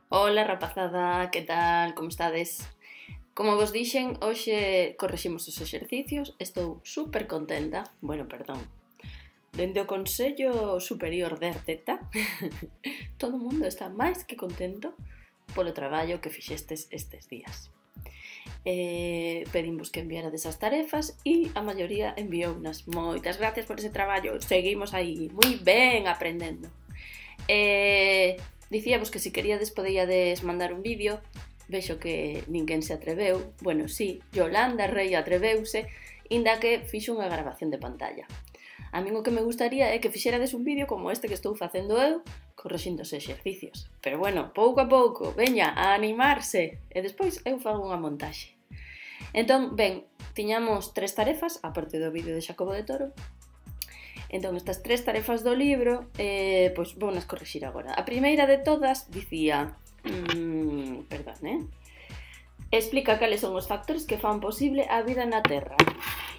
Ola rapazada, que tal? Como estades? Como vos dixen, hoxe correximos os exercicios, estou super contenta, perdón, dende o Consello Superior de Arteta, todo o mundo está máis que contento polo traballo que fixestes estes días. Pedimos que enviarades as tarefas e a maioría enviounas. Moitas gracias por ese traballo, seguimos aí, moi ben aprendendo. Dicíamos que se queríades podíades mandar un vídeo. Vexo que ninguén se atreveu. Bueno, sí, Yolanda Rei atreveuse, inda que fixo unha grabación de pantalla. A min o que me gustaría é que fixerades un vídeo como este que estou facendo eu, correxindo os exercicios. Pero bueno, pouco a pouco, veña, a animarse, e despois eu fago unha montaxe. Entón, ben, tiñamos 3 tarefas, aparte do vídeo de Xacobo de Toro. Entón, estas 3 tarefas do libro, pois vou nas correxir agora. A primeira de todas dicía... explica cales son os factores que fan posible a vida na Terra.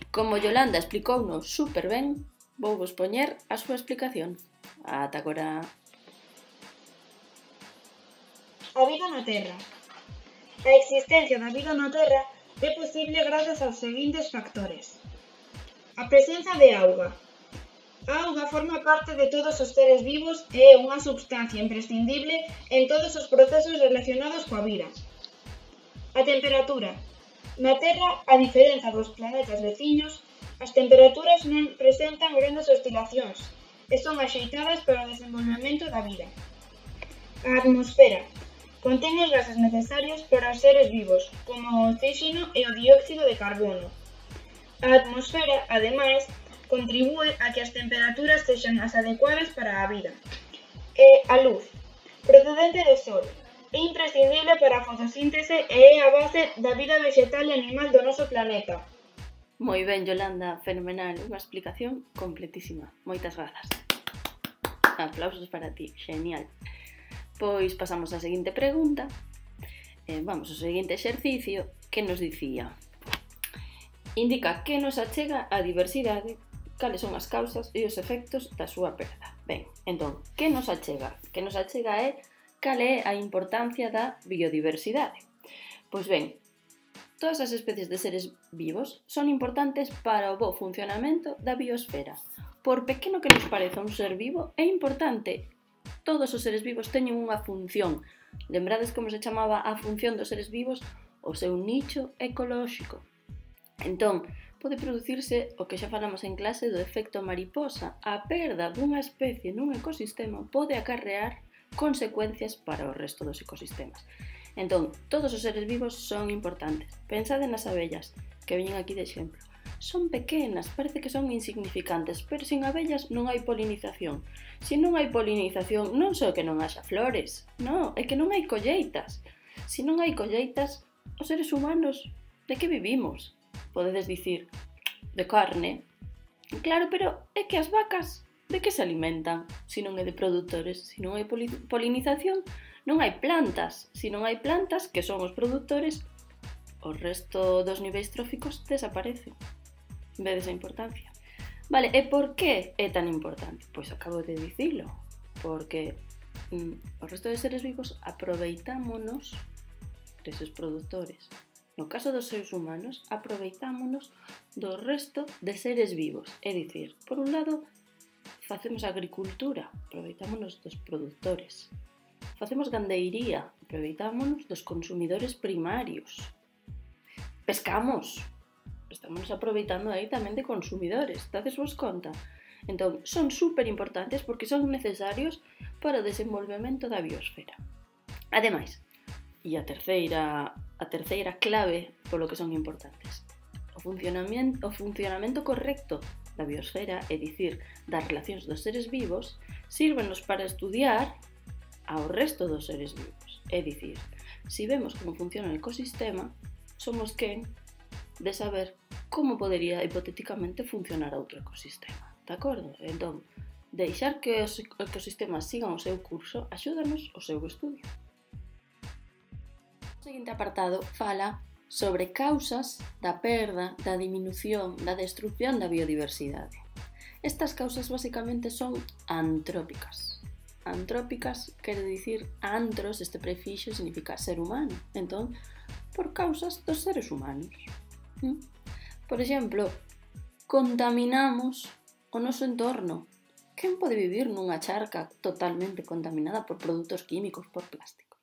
Como Yolanda explicounos super ben, vou vos poñer a súa explicación. Ata agora. A vida na Terra. A existencia da vida na Terra é posible grazas aos seguintes factores. A presenza de auga. A auga forma parte de todos os seres vivos e é unha substancia imprescindible en todos os procesos relacionados coa vida. A temperatura. Na Terra, a diferenza dos planetas veciños, as temperaturas non presentan grandes oscilacións e son axeitadas para o desenvolvemento da vida. A atmosfera. Contén os gases necesarios para os seres vivos, como o oxígeno e o dióxido de carbono. A atmosfera, ademais, contribúe a que as temperaturas sexan as adecuadas para a vida. E a luz, procedente do Sol, é imprescindible para a fotosíntese e é a base da vida vegetal e animal do noso planeta. Moi ben, Yolanda, fenomenal, unha explicación completísima. Moitas grazas. Aplausos para ti, genial. Pois pasamos á seguinte pregunta. Vamos ao seguinte exercicio que nos dicía: indica que nos achega a diversidade, cales son as causas e os efectos da súa perda. Ben, entón, que nos achega? Que nos achega é cal é a importancia da biodiversidade. Pois ben, todas as especies de seres vivos son importantes para o bo funcionamento da biosfera. Por pequeno que nos pareza un ser vivo, é importante. Todos os seres vivos teñen unha función. Lembrades como se chamaba a función dos seres vivos? O seu nicho ecolóxico. Entón, pode producirse o que xa falamos en clase do efecto mariposa. A perda dunha especie nun ecosistema pode acarrear consecuencias para o resto dos ecosistemas. Entón, todos os seres vivos son importantes. Pensade nas abellas, que veñen aquí de exemplo. Son pequenas, parece que son insignificantes, pero sin abellas non hai polinización. Se non hai polinización, non só que non haxa flores, non, é que non hai colleitas. Se non hai colleitas, os seres humanos, de que vivimos? Podedes dicir, de carne. Claro, pero é que as vacas, de que se alimentan? Se non é de produtores, se non hai polinización, non hai plantas. Se non hai plantas, que son os produtores, o resto dos niveis tróficos desaparecen. Vedes a importancia. Vale, e por que é tan importante? Pois acabo de dicilo, porque o resto de seres vivos aproveitámonos deses produtores. No caso dos seres humanos, aproveitámonos do resto de seres vivos. É dicir, por un lado, facemos agricultura, aproveitámonos dos produtores. Facemos gandeiría, aproveitámonos dos consumidores primarios. Pescamos, estamos aproveitando aí tamén de consumidores, dades vos conta? Entón, son super importantes porque son necesarios para o desenvolvemento da biosfera. Ademais, e a terceira clave polo que son importantes, o funcionamento correcto da biosfera, é dicir, das relacións dos seres vivos, sírvenos para estudiar ao resto dos seres vivos. É dicir, se vemos como funciona o ecosistema, somos quen de saber como podería hipotéticamente funcionar outro ecosistema. De acordo? Entón, deixar que os ecosistemas sigan o seu curso axúdanos o seu estudio. O seguinte apartado fala sobre causas da perda, da diminución, da destrucción da biodiversidade. Estas causas basicamente son antrópicas. antrópicas quere dicir antros, este prefixo significa ser humano, entón, por causas dos seres humanos. Por exemplo, contaminamos o noso entorno. Quen pode vivir nunha charca totalmente contaminada por produtos químicos, por plásticos?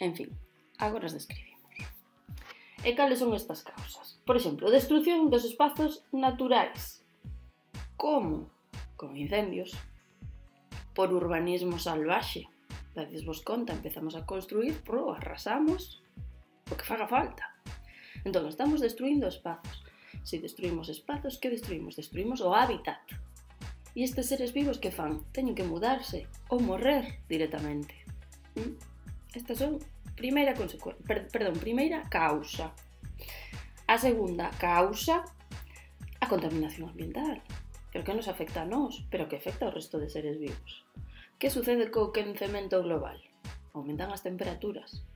En fin, agora as describimos. E cales son estas causas? Por exemplo, destrucción dos espazos naturais. Como? Con incendios. Por urbanismo salvaxe. Dades vos conta, empezamos a construir, arrasamos o que faga falta. Entón, estamos destruindo espazos. Se destruimos espazos, que destruimos? Destruimos o hábitat. E estes seres vivos que fan? Teñen que mudarse ou morrer directamente. Estas son primeira causa. A segunda causa, a contaminación ambiental. Pero que nos afecta a nós, pero que afecta ao resto de seres vivos. Que sucede co quencemento global? Aumentan as temperaturas.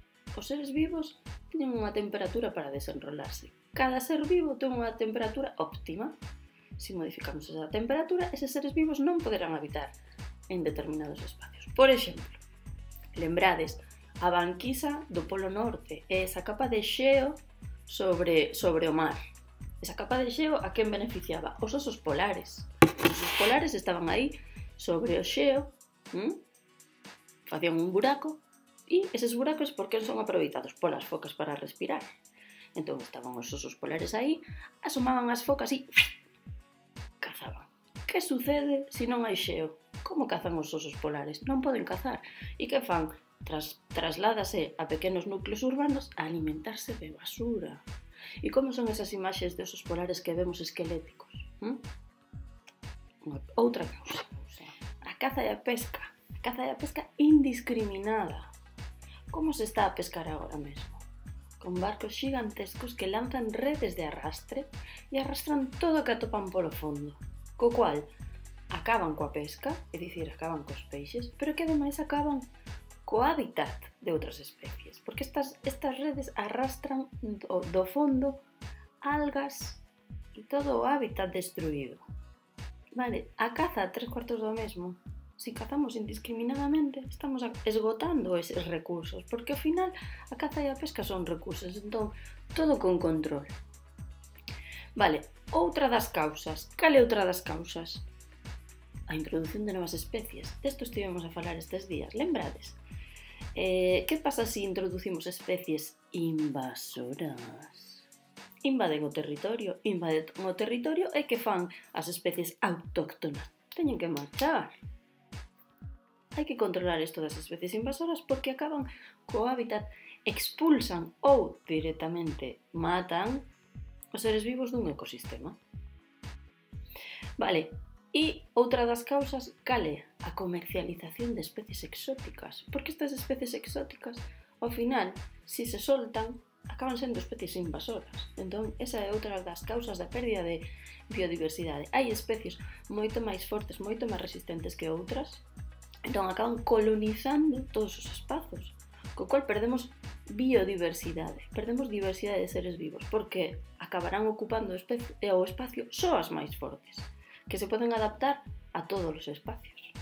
Os seres vivos teñen unha temperatura para desenrolarse. Cada ser vivo ten unha temperatura óptima. Se modificamos esa temperatura, eses seres vivos non poderán habitar en determinados espacios. Por exemplo, lembrades a banquisa do Polo Norte e esa capa de xeo sobre o mar. Esa capa de xeo a quen beneficiaba? Os osos polares. Os osos polares estaban aí sobre o xeo, facían un buraco e eses buracos por que son aproveitados? Polas focas para respirar. Entón estaban os osos polares aí, asomaban as focas e cazaban. Que sucede se non hai xeo? Como cazan os osos polares? Non poden cazar. E que fan? Trasládase a pequenos núcleos urbanos a alimentarse de basura. E como son esas imaxes de osos polares que vemos esqueléticos? Outra cousa. A caza e a pesca. A caza e a pesca indiscriminada. Como se está a pescar agora mesmo? Con barcos xigantescos que lanzan redes de arrastre e arrastran todo o que atopan polo fondo, co cual acaban coa pesca, é dicir, acaban cos peixes, pero que ademais acaban co hábitat de outras especies, porque estas redes arrastran do fondo algas e todo o hábitat destruído. Vale, a caza 3/4 do mesmo. Se cazamos indiscriminadamente, estamos esgotando eses recursos, porque ao final a caza e a pesca son recursos, entón todo con control. Vale, outra das causas. Cal é outra das causas? A introducción de novas especies. Desto estivemos a falar estes días, lembrades? Que pasa se introducimos especies invasoras? Invaden o territorio e que fan as especies autóctonas? Teñen que marchar. Hai que controlar isto das especies invasoras porque acaban co hábitat, expulsan ou directamente matan os seres vivos dun ecosistema. Vale, e outra das causas, cal é? A comercialización de especies exóticas. Porque estas especies exóticas, ao final, se se soltan, acaban sendo especies invasoras. Entón, esa é outra das causas da pérdida de biodiversidade. Hai especies moito máis fortes, moito máis resistentes que outras, entón acaban colonizando todos os espazos, co cual perdemos biodiversidade, perdemos diversidade de seres vivos, porque acabarán ocupando o espacio só as máis fortes, que se poden adaptar a todos os espacios.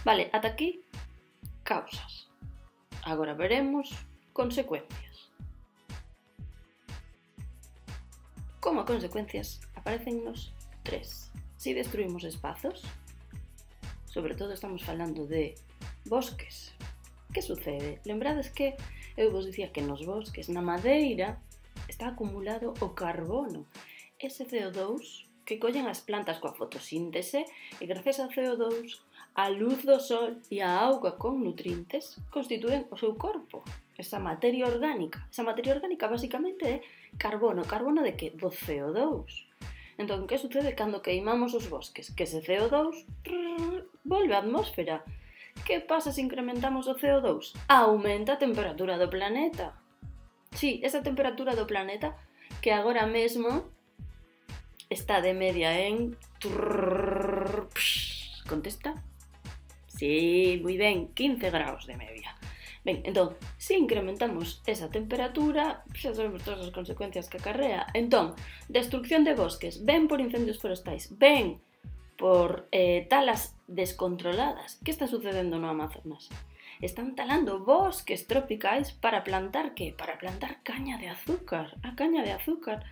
Vale, ata aquí, causas. Agora veremos consecuencias. Como consecuencias aparecennos 3. Se destruímos espazos, sobre todo estamos falando de bosques. Que sucede? Lembrades que eu vos dicía que nos bosques, na madeira, está acumulado o carbono, ese CO2 que collen as plantas coa fotosíntese e gracias ao CO2, a luz do sol e a auga con nutrientes constituen o seu corpo, esa materia orgánica. Esa materia orgánica basicamente é carbono. Carbono de que? Do CO2. Entón, que sucede cando queimamos os bosques? Que ese CO2 volve á atmósfera. Que pasa se incrementamos o CO2? Aumenta a temperatura do planeta. Sí, esa temperatura do planeta que agora mesmo está de media en... Contesta? Sí, moi ben, 15 graus de media. Ben, entón, se incrementamos esa temperatura, xa sabemos todas as consecuencias que acarrea. Entón, destrucción de bosques, ben por incendios forestais, ben por talas descontroladas. Que está sucedendo no Amazonas? Están talando bosques tropicais para plantar que? Para plantar caña de azúcar. A caña de azúcar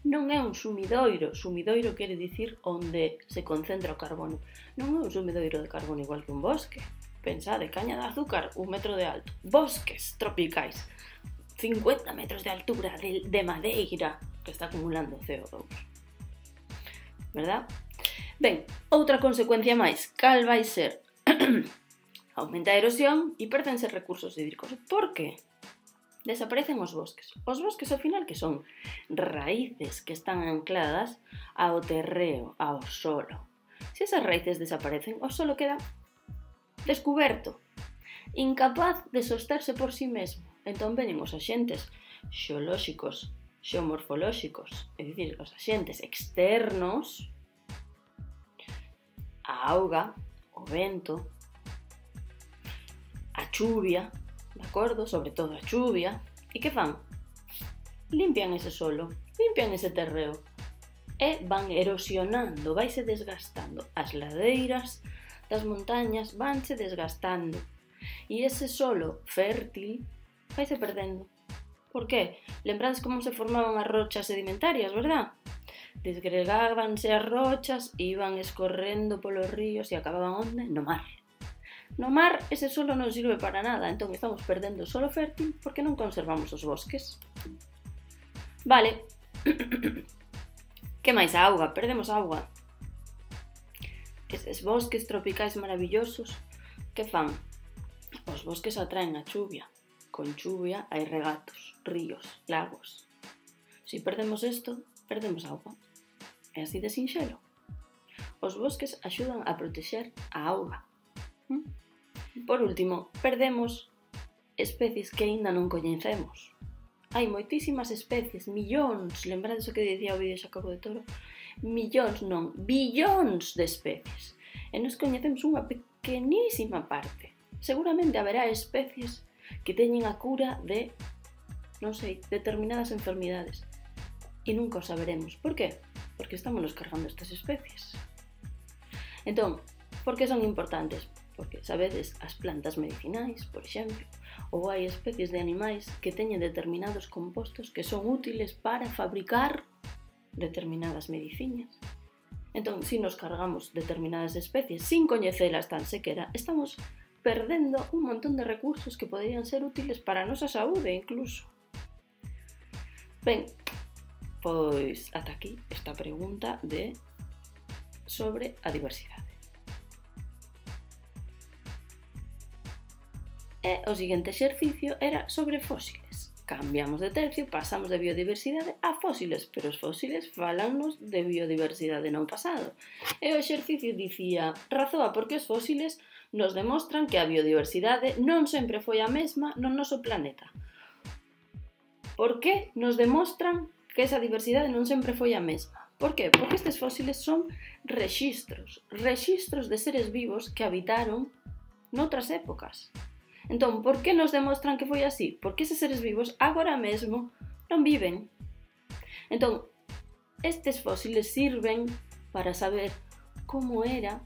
non é un sumidoiro. Sumidoiro quere dicir onde se concentra o carbono. Non é un sumidoiro de carbono igual que un bosque. Pensade, caña de azúcar, 1 metro de alto. Bosques tropicais, 50 metros de altura de madeira que está acumulando CO2. Verdad? Ben, outra consecuencia máis. Cal vai ser? Aumenta a erosión e perdense recursos hídricos. Por qué? Desaparecen os bosques. Os bosques, ao final, que son raíces que están ancladas ao terreo, ao solo. Se esas raíces desaparecen, o solo queda descuberto, incapaz de sosterse por sí mesmo. Entón veñen os axentes xeolóxicos, xeomorfolóxicos, é dicir, os axentes externos, a auga, o vento, a chuvia, de acordo? Sobre todo a chuvia. E que fan? Limpian ese solo, limpian ese terreo e van erosionando, vaise desgastando. As ladeiras das montañas vanse desgastando e ese solo fértil vaise perdendo. Por qué? Lembrades como se formaban as rochas sedimentarias, verdad? Desgregábanse as rochas, iban escorrendo polos ríos e acababan onde? No mar. No mar ese solo non sirve para nada, entón estamos perdendo o solo fértil porque non conservamos os bosques. Vale. Que máis? A auga, perdemos auga. Eses bosques tropicais maravillosos, que fan? Os bosques atraen a chuvia. Con chuvia hai regatos, ríos, lagos. Si perdemos isto, perdemos auga. É así de sinxelo. Os bosques axudan a protexer a auga. Por último, perdemos especies que aínda non coñecemos. Hai moitísimas especies, millóns, lembrades o que dicía o vídeo Xacobo de Toro? Millóns non, billóns de especies. E nos coñecemos unha pequenísima parte. Seguramente haberá especies que teñen a cura de, non sei, determinadas enfermidades. E nunca o saberemos. Por qué? Porque estamos nos cargando estas especies. Entón, por que son importantes? Porque, sabedes, as plantas medicinais, por exemplo, ou hai especies de animais que teñen determinados compostos que son útiles para fabricar determinadas medicinas. Entón, se nos cargamos determinadas especies sin coñecelas tan sequera, estamos perdendo un montón de recursos que poderían ser útiles para a nosa saúde, incluso. Ben, pois ata aquí esta pregunta sobre a diversidade. E o seguinte exercicio era sobre fósiles. Cambiamos de tercio, pasamos de biodiversidade a fósiles, pero os fósiles falannos de biodiversidade no pasado. E o exercicio dicía, razoa porque os fósiles nos demostran que a biodiversidade non sempre foi a mesma no noso planeta. Por que nos demostran que esa diversidade non sempre foi a mesma? Por que? Porque estes fósiles son rexistros de seres vivos que habitaron noutras épocas. Entón, por que nos demostran que foi así? Porque eses seres vivos agora mesmo non viven. Entón, estes fósiles sirven para saber como era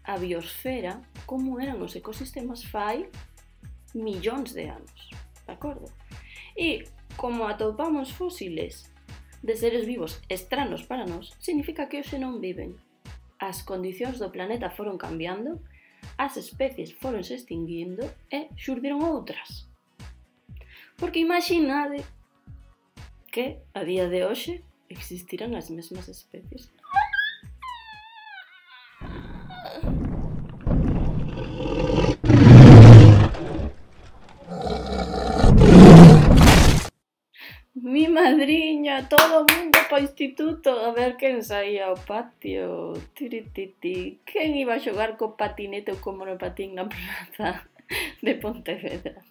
a biosfera, como eran os ecosistemas fai millóns de anos. De acordo? E como atopamos fósiles de seres vivos estranos para nós, significa que hoxe non viven. As condicións do planeta foron cambiando, as especies foronse extinguindo e xurdiron outras. Porque imaginade que a día de hoxe existirán as mesmas especies. Mi madriña, todo o mundo para o instituto, a ver quen saía ao patio. Tirititi. Quen iba a xogar co patinete ou co monopatín na praza de Pontevedra?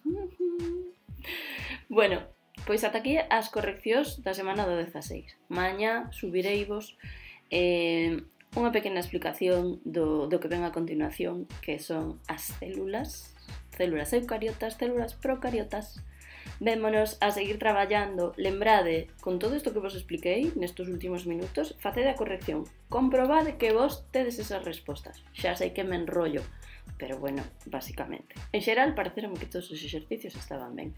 Bueno, pois ata aquí as correccións da semana do 16. Mañá subireivos unha pequena explicación do que ven a continuación, que son as células eucariotas, células procariotas, Vémonos a seguir traballando. Lembrade, con todo isto que vos expliquei nestes últimos minutos, facede a corrección. Comprobade que vos tedes esas respostas. Xa sei que me enrollo, pero bueno, básicamente. En xeral, pareceronme que todos os exercicios estaban ben.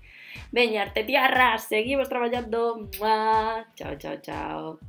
Veña, artetiarras, seguimos traballando. ¡Mua! Chao, chao, chao.